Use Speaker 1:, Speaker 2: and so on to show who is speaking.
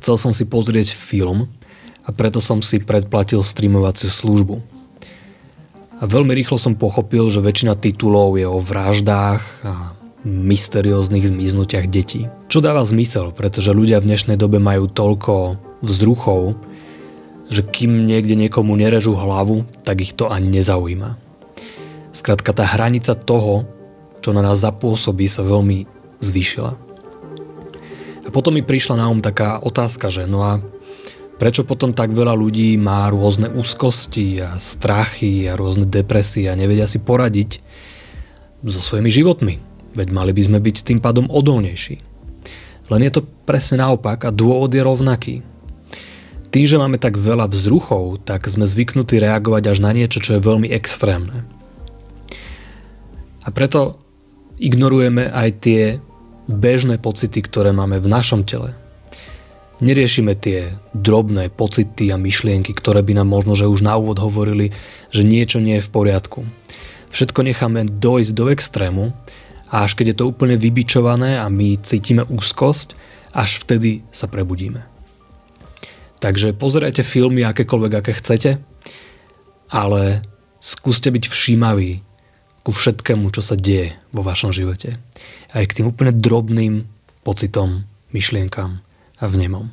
Speaker 1: Chcel som si pozrieť film a preto som si predplatil streamovaciu službu. A veľmi rýchlo som pochopil, že väčšina titulov je o vraždách a mysterióznych zmiznutiach detí. Čo dáva zmysel, pretože ľudia v dnešnej dobe majú toľko vzruchov, že kým niekde niekomu nerežú hlavu, tak ich to ani nezaujíma. Skrátka, tá hranica toho, čo na nás zapôsobí, sa veľmi zvýšila. A potom mi prišla na taká otázka, že no a prečo potom tak veľa ľudí má rôzne úzkosti a strachy a rôzne depresie a nevedia si poradiť so svojimi životmi? Veď mali by sme byť tým pádom odolnejší. Len je to presne naopak a dôvod je rovnaký. Tým, že máme tak veľa vzruchov, tak sme zvyknutí reagovať až na niečo, čo je veľmi extrémne. A preto ignorujeme aj tie bežné pocity, ktoré máme v našom tele. Neriešime tie drobné pocity a myšlienky, ktoré by nám možno, že už na úvod hovorili, že niečo nie je v poriadku. Všetko necháme dojsť do extrému a až keď je to úplne vybičované a my cítime úzkosť, až vtedy sa prebudíme. Takže pozerajte filmy akékoľvek, aké chcete, ale skúste byť všímaví ku všetkému, čo sa deje vo vašom živote. Aj k tým úplne drobným pocitom, myšlienkam a vnemom.